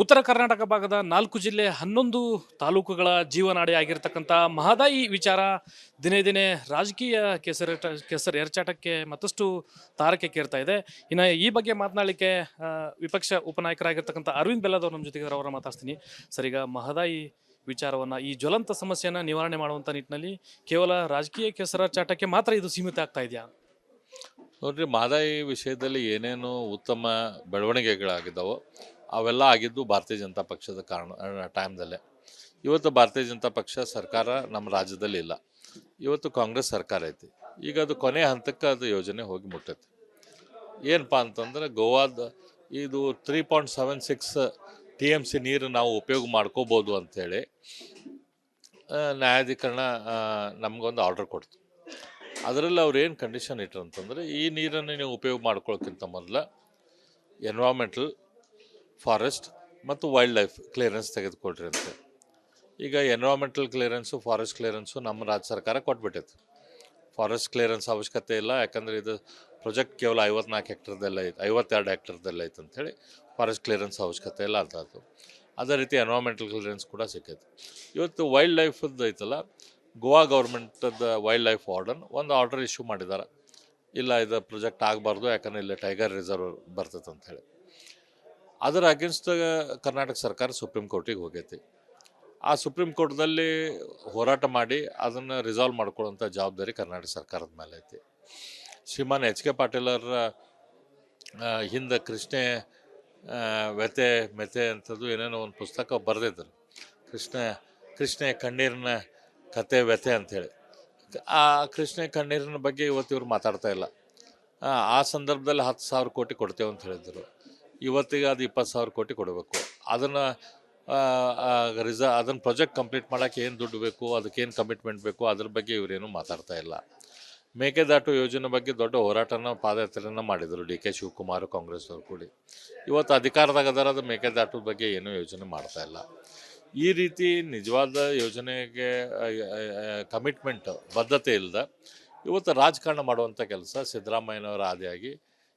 ಉತ್ತರ ಕರ್ನಾಟಕ ಭಾಗದ 4 ಜಿಲ್ಲೆ 11 ತಾಲೂಕುಗಳ ಜೀವನಾಡಿ ಆಗಿರ್ತಕ್ಕಂಥ ಮಹದಾಯಿ ವಿಚಾರ ದಿನೇ ದಿನೇ ರಾಜಕೀಯ ಕೆಸರು ಎರಚಾಟಕ್ಕೆ ಮತ್ತಷ್ಟು ತಾರಕಕ್ಕೇರ್ತಾ ಇದೆ. ಇನ್ನು ಈ ಬಗ್ಗೆ ಮಾತನಾಡಲಿಕ್ಕೆ ವಿಪಕ್ಷ ಉಪನಾಯಕರಾಗಿರ್ತಕ್ಕಂಥ ಅರವಿಂದ್ ಬೆಲ್ಲದವರು ನಮ್ಮ ಜೊತೆಗೆ ಅವರ ಮಾತಾಡ್ತೀನಿ. ಸರ್, ಈಗ ಮಹದಾಯಿ ವಿಚಾರವನ್ನು, ಈ ಜ್ವಲಂತ ಸಮಸ್ಯೆಯನ್ನು ನಿವಾರಣೆ ಮಾಡುವಂಥ ನಿಟ್ಟಿನಲ್ಲಿ ಕೇವಲ ರಾಜಕೀಯ ಕೆಸರಾಚಾಟಕ್ಕೆ ಮಾತ್ರ ಇದು ಸೀಮಿತ ಆಗ್ತಾ ಇದೆಯಾ? ನೋಡ್ರಿ, ಮಹದಾಯಿ ವಿಷಯದಲ್ಲಿ ಏನೇನು ಉತ್ತಮ ಬೆಳವಣಿಗೆಗಳಾಗಿದ್ದಾವೋ ಅವೆಲ್ಲ ಆಗಿದ್ದು ಭಾರತೀಯ ಜನತಾ ಪಕ್ಷದ ಟೈಮ್ದಲ್ಲೇ. ಇವತ್ತು ಭಾರತೀಯ ಜನತಾ ಪಕ್ಷ ಸರ್ಕಾರ ನಮ್ಮ ರಾಜ್ಯದಲ್ಲಿ ಇಲ್ಲ. ಇವತ್ತು ಕಾಂಗ್ರೆಸ್ ಸರ್ಕಾರ ಐತಿ. ಈಗ ಅದು ಕೊನೆಯ ಹಂತಕ್ಕೆ ಅದು ಯೋಜನೆ ಹೋಗಿ ಮುಟ್ಟೈತಿ. ಏನಪ್ಪ ಅಂತಂದ್ರೆ, ಗೋವಾದ ಇದು 3.76 TMC ನೀರು ನಾವು ಉಪಯೋಗ ಮಾಡ್ಕೋಬೋದು ಅಂಥೇಳಿ ನ್ಯಾಯಾಧೀಕರಣ ನಮಗೊಂದು ಆರ್ಡರ್ ಕೊಡ್ತು. ಅದರಲ್ಲಿ ಅವ್ರು ಏನು ಕಂಡೀಷನ್ ಇಟ್ಟರು ಅಂತಂದರೆ, ಈ ನೀರನ್ನು ನೀವು ಉಪಯೋಗ ಮಾಡ್ಕೊಳ್ಳೋಕ್ಕಿಂತ ಮೊದಲು ಎನ್ವೈರ್ಮೆಂಟಲ್, ಫಾರೆಸ್ಟ್ ಮತ್ತು ವೈಲ್ಡ್ ಲೈಫ್ ಕ್ಲಿಯರೆನ್ಸ್ ತೆಗೆದುಕೊಳ್ರಿ ಅಂತ. ಈಗ ಎನ್ವೈರ್ಮೆಂಟಲ್ ಕ್ಲಿಯರೆನ್ಸು, ಫಾರೆಸ್ಟ್ ಕ್ಲಿಯರೆನ್ಸು ನಮ್ಮ ರಾಜ್ಯ ಸರ್ಕಾರ ಕೊಟ್ಬಿಟ್ಟೈತೆ. ಫಾರೆಸ್ಟ್ ಕ್ಲಿಯರೆನ್ಸ್ ಅವಶ್ಯಕತೆ ಇಲ್ಲ, ಯಾಕಂದರೆ ಇದು ಪ್ರಾಜೆಕ್ಟ್ ಕೇವಲ 54 ಹೆಕ್ಟರ್ದೆಲ್ಲ ಐತೆ, 52 ಹೆಕ್ಟರ್ದೆಲ್ಲ ಐತೆ ಅಂಥೇಳಿ ಫಾರೆಸ್ಟ್ ಕ್ಲಿಯರೆನ್ಸ್ ಅವಶ್ಯಕತೆ ಇಲ್ಲ ಅಂತ ಅದು. ಅದೇ ರೀತಿ ಎನ್ವೈರ್ಮೆಂಟಲ್ ಕ್ಲಿಯರೆನ್ಸ್ ಕೂಡ ಸಿಕ್ಕೈತೆ. ಇವತ್ತು ವೈಲ್ಡ್ ಲೈಫದ್ದು ಐತಲ್ಲ, ಗೋವಾ ಗೌರ್ಮೆಂಟದ ವೈಲ್ಡ್ ಲೈಫ್ ವಾರ್ಡನ್ ಒಂದು ಆರ್ಡರ್ ಇಶ್ಯೂ ಮಾಡಿದ್ದಾರೆ. ಇಲ್ಲ, ಇದು ಪ್ರಾಜೆಕ್ಟ್ ಆಗಬಾರ್ದು, ಯಾಕಂದರೆ ಇಲ್ಲಿ ಟೈಗರ್ ರಿಸರ್ವ್ ಬರ್ತೈತೆ ಅಂಥೇಳಿ. ಅದರ ಅಗೇನ್ಸ್ಟ್ ಕರ್ನಾಟಕ ಸರ್ಕಾರ ಸುಪ್ರೀಂ ಕೋರ್ಟಿಗೆ ಹೋಗೈತಿ. ಆ ಸುಪ್ರೀಂ ಕೋರ್ಟ್ದಲ್ಲಿ ಹೋರಾಟ ಮಾಡಿ ಅದನ್ನು ರಿಸಾಲ್ವ್ ಮಾಡ್ಕೊಳ್ಳೋಂಥ ಜವಾಬ್ದಾರಿ ಕರ್ನಾಟಕ ಸರ್ಕಾರದ ಮೇಲೆ ಐತಿ. ಶ್ರೀಮಾನ್ H.K. ಪಾಟೀಲರ ಹಿಂದೆ ವ್ಯಥೆ ಮೆತೆ ಅಂಥದ್ದು ಏನೇನೋ ಒಂದು ಪುಸ್ತಕ ಬರೆದಿದ್ದರು. ಕೃಷ್ಣ ಕಣ್ಣೀರಿನ ಕತೆ ವ್ಯಥೆ ಅಂಥೇಳಿ. ಆ ಕೃಷ್ಣ ಕಣ್ಣೀರಿನ ಬಗ್ಗೆ ಇವತ್ತು ಇವ್ರು ಮಾತಾಡ್ತಾ ಇಲ್ಲ. ಆ ಸಂದರ್ಭದಲ್ಲಿ 10,000 ಕೋಟಿ ಕೊಡ್ತೇವೆ ಅಂತ ಹೇಳಿದರು. ಇವತ್ತಿಗೆ ಅದು 20,000 ಕೋಟಿ ಕೊಡಬೇಕು. ಅದನ್ನು ಪ್ರಾಜೆಕ್ಟ್ ಕಂಪ್ಲೀಟ್ ಮಾಡೋಕ್ಕೆ ಏನು ದುಡ್ಡು ಬೇಕು, ಅದಕ್ಕೇನು ಕಮಿಟ್ಮೆಂಟ್ ಬೇಕು, ಅದ್ರ ಬಗ್ಗೆ ಇವರೇನು ಮಾತಾಡ್ತಾ ಇಲ್ಲ. ಮೇಕೆದಾಟು ಯೋಜನೆ ಬಗ್ಗೆ ದೊಡ್ಡ ಹೋರಾಟನ, ಪಾದಯಾತ್ರೆಯನ್ನು ಮಾಡಿದರು DK ಶಿವಕುಮಾರ್ ಕಾಂಗ್ರೆಸ್ನವ್ರು ಕೂಡಿ. ಇವತ್ತು ಅಧಿಕಾರದಾಗ ಅದರ ಮೇಕೆದಾಟದ ಬಗ್ಗೆ ಏನೂ ಯೋಜನೆ ಮಾಡ್ತಾ ಇಲ್ಲ. ಈ ರೀತಿ ನಿಜವಾದ ಯೋಜನೆಗೆ ಕಮಿಟ್ಮೆಂಟ್, ಬದ್ಧತೆ ಇಲ್ಲದ ಇವತ್ತು ರಾಜಕಾರಣ ಮಾಡುವಂಥ ಕೆಲಸ ಸಿದ್ದರಾಮಯ್ಯನವರ ಆದಿಯಾಗಿ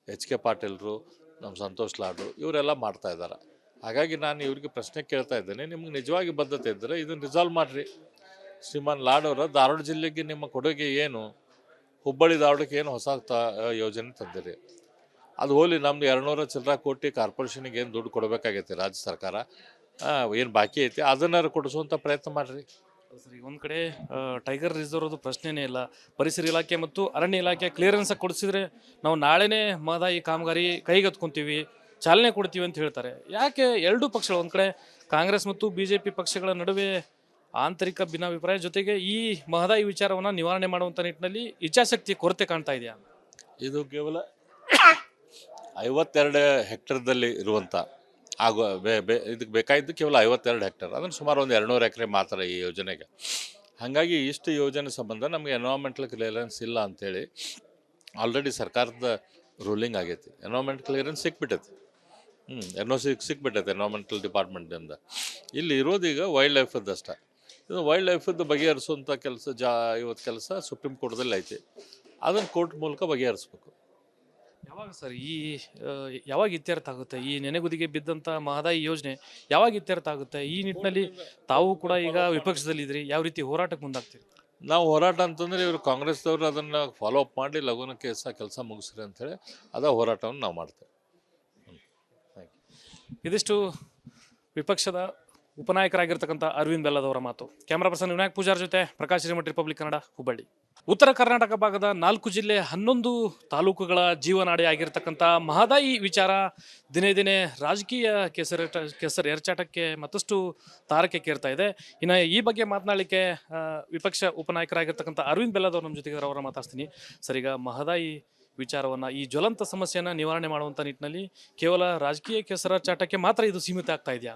H.K. ಪಾಟೀಲರು, ನಮ್ಮ ಸಂತೋಷ್ ಲಾಡು ಇವರೆಲ್ಲ ಮಾಡ್ತಾ ಇದ್ದಾರೆ. ಹಾಗಾಗಿ ನಾನು ಇವ್ರಿಗೆ ಪ್ರಶ್ನೆ ಕೇಳ್ತಾ ಇದ್ದೇನೆ, ನಿಮ್ಗೆ ನಿಜವಾಗಿ ಬದ್ಧತೆ ಇದ್ದರೆ ಇದನ್ನು ರಿಸಾಲ್ವ್ ಮಾಡಿರಿ. ಶ್ರೀಮಾನ್ ಲಾಡವರ ಧಾರವಾಡ ಜಿಲ್ಲೆಗೆ ನಿಮ್ಮ ಕೊಡುಗೆ ಏನು? ಹುಬ್ಬಳ್ಳಿ ಧಾರವಾಡಕ್ಕೆ ಏನು ಹೊಸ ಯೋಜನೆ ತಂದಿರಿ? ಅದು ಹೋಲಿ, ನಮ್ದು 200 ಚಿಲ್ಲರ ಕೋಟಿ ಕಾರ್ಪೊರೇಷನಿಗೆ ಏನು ದುಡ್ಡು ಕೊಡಬೇಕಾಗೈತಿ ರಾಜ್ಯ ಸರ್ಕಾರ, ಏನು ಬಾಕಿ ಐತಿ ಅದನ್ನಾರು ಕೊಡಿಸುವಂಥ ಪ್ರಯತ್ನ ಮಾಡಿರಿ. ಸರಿ, ಒಂದು ಕಡೆ ಟೈಗರ್ ರಿಸರ್ವ್ದು ಪ್ರಶ್ನೆನೇ ಇಲ್ಲ. ಪರಿಸರ ಇಲಾಖೆ ಮತ್ತು ಅರಣ್ಯ ಇಲಾಖೆ ಕ್ಲಿಯರೆನ್ಸ್ ಕೊಡಿಸಿದ್ರೆ ನಾವು ನಾಳೆನೇ ಮಹದಾಯಿ ಕಾಮಗಾರಿ ಕೈಗೆತ್ಕೊಂತೀವಿ, ಚಾಲನೆ ಕೊಡ್ತೀವಿ ಅಂತ ಹೇಳ್ತಾರೆ. ಯಾಕೆ ಎರಡೂ ಪಕ್ಷಗಳು, ಒಂದು ಕಡೆ ಕಾಂಗ್ರೆಸ್ ಮತ್ತು BJP ಪಕ್ಷಗಳ ನಡುವೆ ಆಂತರಿಕ ಭಿನ್ನಾಭಿಪ್ರಾಯ, ಜೊತೆಗೆ ಈ ಮಹದಾಯಿ ವಿಚಾರವನ್ನು ನಿವಾರಣೆ ಮಾಡುವಂಥ ನಿಟ್ಟಿನಲ್ಲಿ ಇಚ್ಛಾಶಕ್ತಿ ಕೊರತೆ ಕಾಣ್ತಾ ಇದೆಯಾ? ಇದು ಕೇವಲ 52 ಹೆಕ್ಟರ್ದಲ್ಲಿ ಇರುವಂಥ ಇದಕ್ಕೆ ಬೇಕಾಗಿದ್ದು ಕೇವಲ 52 ಹೆಕ್ಟರ್, ಅದನ್ನು ಸುಮಾರು ಒಂದು 200 ಎಕರೆ ಮಾತ್ರ ಈ ಯೋಜನೆಗೆ. ಹಾಗಾಗಿ ಇಷ್ಟು ಯೋಜನೆ ಸಂಬಂಧ ನಮಗೆ ಎನ್ವೈರ್ಮೆಂಟಲ್ ಕ್ಲಿಯರೆನ್ಸ್ ಇಲ್ಲ ಅಂಥೇಳಿ ಆಲ್ರೆಡಿ ಸರ್ಕಾರದ ರೂಲಿಂಗ್ ಆಗೈತಿ. ಎನ್ವೈರ್ಮೆಂಟ್ ಕ್ಲಿಯರೆನ್ಸ್ ಸಿಕ್ಬಿಟ್ಟೈತಿ. NOC ಸಿಕ್ಬಿಟ್ಟೈತೆ ಎನ್ವೈರ್ಮೆಂಟಲ್ ಡಿಪಾರ್ಟ್ಮೆಂಟಿಂದ. ಇಲ್ಲಿ ಇರೋದೀಗ ವೈಲ್ಡ್ ಲೈಫದ್ದು ಅಷ್ಟೇ. ಇದು ವೈಲ್ಡ್ ಲೈಫದ್ದು ಬಗೆಹರಿಸುವಂಥ ಇವತ್ತು ಕೆಲಸ ಸುಪ್ರೀಂ ಕೋರ್ಟ್ದಲ್ಲಿ ಐತಿ. ಅದನ್ನು ಕೋರ್ಟ್ ಮೂಲಕ ಬಗೆಹರಿಸ್ಬೇಕು. ಯಾವಾಗ ಸರ್ ಯಾವಾಗ ಇತ್ಯರ್ಥ ಆಗುತ್ತೆ ಈ ನೆನೆಗುದಿಗೆ ಬಿದ್ದಂಥ ಮಹದಾಯಿ ಯೋಜನೆ? ಯಾವಾಗ ಇತ್ಯರ್ಥ ಆಗುತ್ತೆ? ಈ ನಿಟ್ಟಿನಲ್ಲಿ ತಾವು ಕೂಡ ಈಗ ವಿಪಕ್ಷದಲ್ಲಿದ್ರಿ, ಯಾವ ರೀತಿ ಹೋರಾಟಕ್ಕೆ ಮುಂದಾಗ್ತೀರಿ? ನಾವು ಹೋರಾಟ ಅಂತಂದರೆ ಇವರು ಕಾಂಗ್ರೆಸ್ದವರು ಅದನ್ನು ಫಾಲೋ ಅಪ್ ಮಾಡಿ ಲಘುನ ಕೆಲಸ ಮುಗಿಸ್ರಿ ಅಂಥೇಳಿ ಹೋರಾಟವನ್ನು ನಾವು ಮಾಡ್ತೇವೆ. ಇದಿಷ್ಟು ವಿಪಕ್ಷದ ಉಪನಾಯಕರಾಗಿರ್ತಕ್ಕಂಥ ಅರವಿಂದ್ ಬೆಲ್ಲದವರ ಮಾತು. ಕ್ಯಾಮರಾ ಪರ್ಸನ್ ವಿನಾಯಕ್ ಪೂಜಾರ್ ಜೊತೆ ಪ್ರಕಾಶ್ ರಿಮಠ್, ರಿಪಬ್ಲಿಕ್ ಕನ್ನಡ, ಹುಬ್ಬಳ್ಳಿ. ಉತ್ತರ ಕರ್ನಾಟಕ ಭಾಗದ 4 ಜಿಲ್ಲೆ 11 ತಾಲೂಕುಗಳ ಜೀವನಾಡಿ ಆಗಿರ್ತಕ್ಕಂಥ ಮಹದಾಯಿ ವಿಚಾರ ದಿನೇ ದಿನೇ ರಾಜಕೀಯ ಕೆಸರು ಎರಚಾಟಕ್ಕೆ ಮತ್ತಷ್ಟು ತಾರಕಕ್ಕೇರ್ತಾ ಇದೆ. ಇನ್ನು ಈ ಬಗ್ಗೆ ಮಾತನಾಡಲಿಕ್ಕೆ ವಿಪಕ್ಷ ಉಪನಾಯಕರಾಗಿರ್ತಕ್ಕಂಥ ಅರವಿಂದ್ ಬೆಲ್ಲದವರು ನಮ್ಮ ಜೊತೆಗೆ ಅವರ ಮಾತಾಡ್ತೀನಿ. ಸರ್, ಈಗ ಮಹದಾಯಿ ವಿಚಾರವನ್ನು, ಈ ಜ್ವಲಂತ ಸಮಸ್ಯೆಯನ್ನು ನಿವಾರಣೆ ಮಾಡುವಂಥ ನಿಟ್ಟಿನಲ್ಲಿ ಕೇವಲ ರಾಜಕೀಯ ಕೆಸರಾಚಾಟಕ್ಕೆ ಮಾತ್ರ ಇದು ಸೀಮಿತ ಆಗ್ತಾ ಇದೆಯಾ?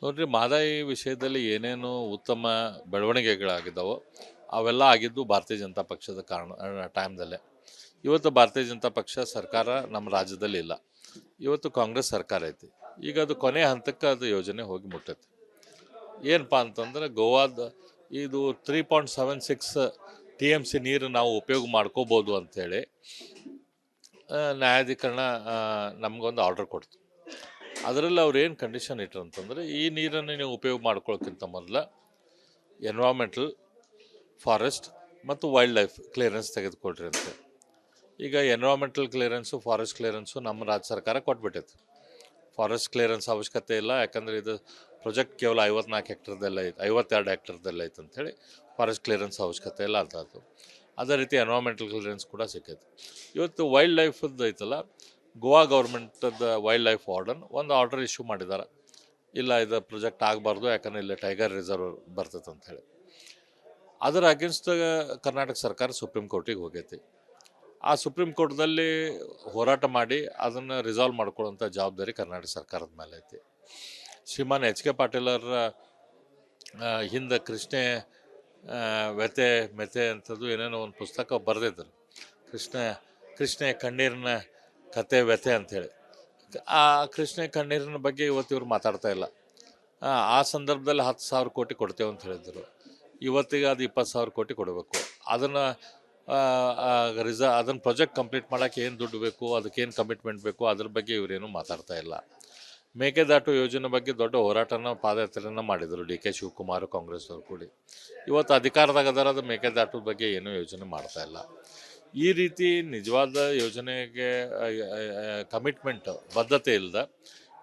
ನೋಡ್ರಿ, ಮಹದಾಯಿ ವಿಷಯದಲ್ಲಿ ಏನೇನು ಉತ್ತಮ ಬೆಳವಣಿಗೆಗಳಾಗಿದ್ದಾವೋ ಅವೆಲ್ಲ ಆಗಿದ್ದು ಭಾರತೀಯ ಜನತಾ ಪಕ್ಷದ ಟೈಮ್ದಲ್ಲೇ. ಇವತ್ತು ಭಾರತೀಯ ಜನತಾ ಪಕ್ಷ ಸರ್ಕಾರ ನಮ್ಮ ರಾಜ್ಯದಲ್ಲಿ ಇಲ್ಲ. ಇವತ್ತು ಕಾಂಗ್ರೆಸ್ ಸರ್ಕಾರ ಐತಿ. ಈಗ ಅದು ಕೊನೆಯ ಹಂತಕ್ಕೆ ಅದು ಯೋಜನೆ ಹೋಗಿ ಮುಟ್ಟೈತಿ. ಏನಪ್ಪ ಅಂತಂದ್ರೆ, ಗೋವಾದ ಇದು 3.76 TMC ನೀರು ನಾವು ಉಪಯೋಗ ಮಾಡ್ಕೋಬೋದು ಅಂಥೇಳಿ ನ್ಯಾಯಾಧೀಕರಣ ನಮಗೊಂದು ಆರ್ಡರ್ ಕೊಡ್ತು. ಅದರಲ್ಲಿ ಅವ್ರು ಏನು ಕಂಡೀಷನ್ ಇಟ್ರು ಅಂತಂದರೆ ಈ ನೀರನ್ನು ನೀವು ಉಪಯೋಗ ಮಾಡ್ಕೊಳ್ಳೋಕ್ಕಿಂತ ಮೊದಲು ಎನ್ವಾಮೆಂಟಲ್, ಫಾರೆಸ್ಟ್ ಮತ್ತು ವೈಲ್ಡ್ ಲೈಫ್ ಕ್ಲಿಯರೆನ್ಸ್ ತೆಗೆದುಕೊಳ್ರಿ ಅಂತ. ಈಗ ಎನ್ವಾಮೆಂಟಲ್ ಕ್ಲಿಯರೆನ್ಸು, ಫಾರೆಸ್ಟ್ ಕ್ಲಿಯರೆನ್ಸು ನಮ್ಮ ರಾಜ್ಯ ಸರ್ಕಾರ ಕೊಟ್ಬಿಟ್ಟೈತೆ. ಫಾರೆಸ್ಟ್ ಕ್ಲಿಯರೆನ್ಸ್ ಅವಶ್ಯಕತೆ ಇಲ್ಲ, ಯಾಕಂದರೆ ಇದು ಪ್ರಾಜೆಕ್ಟ್ ಕೇವಲ 54 ಹೆಕ್ಟರ್ದೆಲ್ಲ ಐತೆ, 52 ಹೆಕ್ಟರ್ದೆಲ್ಲ ಐತೆ ಅಂಥೇಳಿ ಫಾರೆಸ್ಟ್ ಕ್ಲಿಯರೆನ್ಸ್ ಅವಶ್ಯಕತೆ ಇಲ್ಲ ಅಂತ ಅದು. ಅದೇ ರೀತಿ ಎನ್ವಾಮೆಂಟಲ್ ಕ್ಲಿಯರೆನ್ಸ್ ಕೂಡ ಸಿಕ್ಕೈತೆ. ಇವತ್ತು ವೈಲ್ಡ್ ಲೈಫದ್ದು ಐತಲ್ಲ, ಗೋವಾ ಗೌರ್ಮೆಂಟದ ವೈಲ್ಡ್ ಲೈಫ್ ವಾರ್ಡನ್ ಒಂದು ಆರ್ಡರ್ ಇಶ್ಯೂ ಮಾಡಿದ್ದಾರೆ, ಇಲ್ಲ ಇದು ಪ್ರಾಜೆಕ್ಟ್ ಆಗಬಾರ್ದು, ಯಾಕಂದರೆ ಇಲ್ಲಿ ಟೈಗರ್ ರಿಸರ್ವ್ ಬರ್ತೈತೆ ಅಂಥೇಳಿ. ಅದರ ಅಗೇನ್ಸ್ಟ್ ಕರ್ನಾಟಕ ಸರ್ಕಾರ ಸುಪ್ರೀಂ ಕೋರ್ಟಿಗೆ ಹೋಗೈತಿ. ಆ ಸುಪ್ರೀಂ ಕೋರ್ಟ್ದಲ್ಲಿ ಹೋರಾಟ ಮಾಡಿ ಅದನ್ನು ರಿಸಾಲ್ವ್ ಮಾಡ್ಕೊಳ್ಳೋಂಥ ಜವಾಬ್ದಾರಿ ಕರ್ನಾಟಕ ಸರ್ಕಾರದ ಮೇಲೆ ಐತಿ. ಶ್ರೀಮಾನ್ ಎಚ್ ಕೆ ಪಾಟೀಲರ ಹಿಂದೆ ವ್ಯಥೆ ಮೆತೆ ಅಂಥದ್ದು ಏನೇನೋ ಒಂದು ಪುಸ್ತಕ ಬರೆದಿದ್ದರು, ಕೃಷ್ಣ ಕಣ್ಣೀರಿನ ಕತೆ ವ್ಯಥೆ ಅಂಥೇಳಿ. ಆ ಕೃಷ್ಣ ಕಣ್ಣೀರಿನ ಬಗ್ಗೆ ಇವತ್ತು ಇವ್ರು ಮಾತಾಡ್ತಾ ಇಲ್ಲ. ಆ ಸಂದರ್ಭದಲ್ಲಿ 10,000 ಕೋಟಿ ಕೊಡ್ತೇವೆ ಅಂತ ಹೇಳಿದರು. ಇವತ್ತಿಗೆ ಅದು 20,000 ಕೋಟಿ ಕೊಡಬೇಕು. ಅದನ್ನು ಅದನ್ನು ಪ್ರಾಜೆಕ್ಟ್ ಕಂಪ್ಲೀಟ್ ಮಾಡೋಕ್ಕೆ ಏನು ದುಡ್ಡು ಬೇಕು, ಅದಕ್ಕೇನು ಕಮಿಟ್ಮೆಂಟ್ ಬೇಕು, ಅದ್ರ ಬಗ್ಗೆ ಇವರೇನು ಮಾತಾಡ್ತಾ ಇಲ್ಲ. ಮೇಕೆದಾಟು ಯೋಜನೆ ಬಗ್ಗೆ ದೊಡ್ಡ ಹೋರಾಟನ, ಪಾದಯಾತ್ರೆಯನ್ನು ಮಾಡಿದರು ಡಿ ಕೆ ಶಿವಕುಮಾರ್ ಕಾಂಗ್ರೆಸ್ನವ್ರು ಕೂಡಿ. ಇವತ್ತು ಅಧಿಕಾರದಾಗ ಅದರ ಮೇಕೆದಾಟದ ಬಗ್ಗೆ ಏನೂ ಯೋಜನೆ ಮಾಡ್ತಾ ಇಲ್ಲ. ಈ ರೀತಿ ನಿಜವಾದ ಯೋಜನೆಗೆ ಕಮಿಟ್ಮೆಂಟ್, ಬದ್ಧತೆ ಇಲ್ಲದ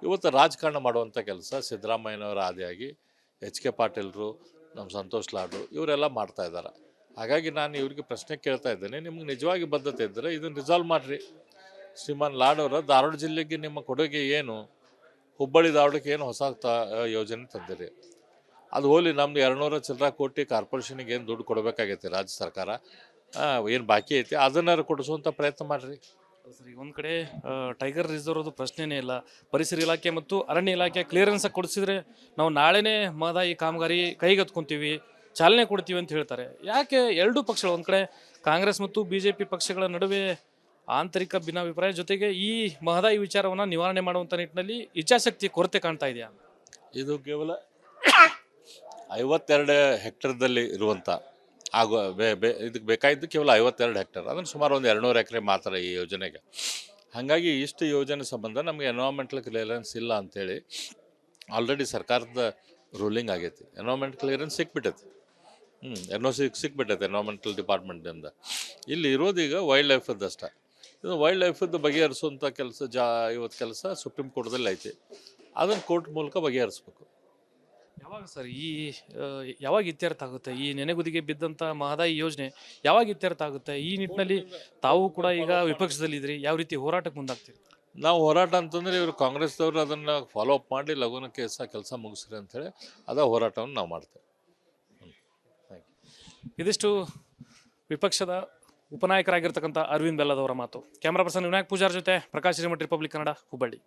ಇವತ್ತು ರಾಜಕಾರಣ ಮಾಡುವಂಥ ಕೆಲಸ ಸಿದ್ದರಾಮಯ್ಯನವರ ಆದಿಯಾಗಿ ಎಚ್ ಕೆ ಪಾಟೀಲ್ರು, ನಮ್ಮ ಸಂತೋಷ್ ಲಾಡು ಇವರೆಲ್ಲ ಮಾಡ್ತಾ ಇದ್ದಾರೆ. ಹಾಗಾಗಿ ನಾನು ಇವ್ರಿಗೆ ಪ್ರಶ್ನೆ ಕೇಳ್ತಾ ಇದ್ದೇನೆ, ನಿಮ್ಗೆ ನಿಜವಾಗಿ ಬದ್ಧತೆ ಇದ್ದರೆ ಇದನ್ನು ರಿಸಾಲ್ವ್ ಮಾಡಿರಿ. ಶ್ರೀಮಾನ್ ಲಾಡವರ ಧಾರವಾಡ ಜಿಲ್ಲೆಗೆ ನಿಮ್ಮ ಕೊಡುಗೆ ಏನು? ಹುಬ್ಬಳ್ಳಿ ಧಾರವಾಡಕ್ಕೆ ಏನು ಹೊಸ ಯೋಜನೆ ತಂದಿರಿ? ಅದು ಹೋಲಿ, ನಮ್ದು 200 ಚಿಲ್ಲರ ಕೋಟಿ ಕಾರ್ಪೊರೇಷನಿಗೆ ಏನು ದುಡ್ಡು ಕೊಡಬೇಕಾಗೈತಿ ರಾಜ್ಯ ಸರ್ಕಾರ, ಏನು ಬಾಕಿ ಐತಿ ಅದನ್ನಾರು ಕೊಡಿಸುವಂಥ ಪ್ರಯತ್ನ ಮಾಡಿರಿ. ಸರಿ, ಒಂದು ಕಡೆ ಟೈಗರ್ ರಿಸರ್ವ್ದು ಪ್ರಶ್ನೆನೇ ಇಲ್ಲ, ಪರಿಸರ ಇಲಾಖೆ ಮತ್ತು ಅರಣ್ಯ ಇಲಾಖೆ ಕ್ಲಿಯರೆನ್ಸ್ ಕೊಡಿಸಿದ್ರೆ ನಾವು ನಾಳೆನೇ ಮಹದಾಯಿ ಕಾಮಗಾರಿ ಕೈಗೆತ್ಕೊಂತೀವಿ, ಚಾಲನೆ ಕೊಡ್ತೀವಿ ಅಂತ ಹೇಳ್ತಾರೆ. ಯಾಕೆ ಎರಡೂ ಪಕ್ಷಗಳು, ಒಂದು ಕಡೆ ಕಾಂಗ್ರೆಸ್ ಮತ್ತು BJP ಪಕ್ಷಗಳ ನಡುವೆ ಆಂತರಿಕ ಭಿನ್ನಾಭಿಪ್ರಾಯ, ಜೊತೆಗೆ ಈ ಮಹದಾಯಿ ವಿಚಾರವನ್ನು ನಿವಾರಣೆ ಮಾಡುವಂಥ ನಿಟ್ಟಿನಲ್ಲಿ ಇಚ್ಛಾಶಕ್ತಿ ಕೊರತೆ ಕಾಣ್ತಾ ಇದೆಯಾ? ಇದು ಕೇವಲ 52 ಹೆಕ್ಟರ್ದಲ್ಲಿ ಇರುವಂಥ ಇದಕ್ಕೆ ಬೇಕಾಗಿದ್ದು ಕೇವಲ 52 ಹೆಕ್ಟರ್, ಅದನ್ನು ಸುಮಾರು ಒಂದು 200 ಎಕರೆ ಮಾತ್ರ ಈ ಯೋಜನೆಗೆ. ಹಾಗಾಗಿ ಇಷ್ಟು ಯೋಜನೆ ಸಂಬಂಧ ನಮಗೆ ಎನ್ವಾಮೆಂಟಲ್ ಕ್ಲಿಯರೆನ್ಸ್ ಇಲ್ಲ ಅಂಥೇಳಿ ಆಲ್ರೆಡಿ ಸರ್ಕಾರದ ರೂಲಿಂಗ್ ಆಗೈತಿ. ಎನ್ವಾಮೆಂಟಲ್ ಕ್ಲಿಯರೆನ್ಸ್ ಸಿಕ್ಬಿಟ್ಟೈತಿ, NOC ಸಿಕ್ಬಿಟ್ಟೈತೆ ಎನ್ವಾಮೆಂಟಲ್ ಡಿಪಾರ್ಟ್ಮೆಂಟಿಂದ. ಇಲ್ಲಿ ಇರೋದೀಗ ವೈಲ್ಡ್ ಲೈಫದ್ದು ಅಷ್ಟೇ. ಇದು ವೈಲ್ಡ್ ಲೈಫದ್ದು ಬಗೆಹರಿಸುವಂಥ ಕೆಲಸ ಇವತ್ತು ಕೆಲಸ ಸುಪ್ರೀಂ ಕೋರ್ಟ್ದಲ್ಲಿ ಐತಿ. ಅದನ್ನು ಕೋರ್ಟ್ ಮೂಲಕ ಬಗೆಹರಿಸ್ಬೇಕು. ಯಾವಾಗ ಸರ್ ಯಾವಾಗ ಇತ್ಯರ್ಥ ಆಗುತ್ತೆ ಈ ನೆನೆಗುದಿಗೆ ಬಿದ್ದಂಥ ಮಹದಾಯಿ ಯೋಜನೆ? ಯಾವಾಗ ಇತ್ಯರ್ಥ ಆಗುತ್ತೆ? ಈ ನಿಟ್ಟಿನಲ್ಲಿ ತಾವು ಕೂಡ ಈಗ ವಿಪಕ್ಷದಲ್ಲಿದ್ರಿ, ಯಾವ ರೀತಿ ಹೋರಾಟಕ್ಕೆ ಮುಂದಾಗ್ತೀರಿ? ನಾವು ಹೋರಾಟ ಅಂತಂದರೆ ಇವರು ಕಾಂಗ್ರೆಸ್ದವರು ಅದನ್ನು ಫಾಲೋ ಅಪ್ ಮಾಡಿ ಲಘುನ ಕೆಲಸ ಮುಗಿಸ್ರಿ ಅಂಥೇಳಿ ಹೋರಾಟವನ್ನು ನಾವು ಮಾಡ್ತೇವೆ. ಇದಿಷ್ಟು ವಿಪಕ್ಷದ ಉಪನಾಯಕರಾಗಿರ್ತಕ್ಕಂಥ ಅರವಿಂದ್ ಬೆಲ್ಲದವರ ಮಾತು. ಕ್ಯಾಮ್ರಾ ಪರ್ಸನ್ ವಿನಾಯಕ್ ಪೂಜಾರ್ ಜೊತೆ ಪ್ರಕಾಶ್ ರಿಮೋಟ್ ರಿಪಬ್ಲಿಕ್ ಕನ್ನಡ, ಹುಬ್ಬಳ್ಳಿ.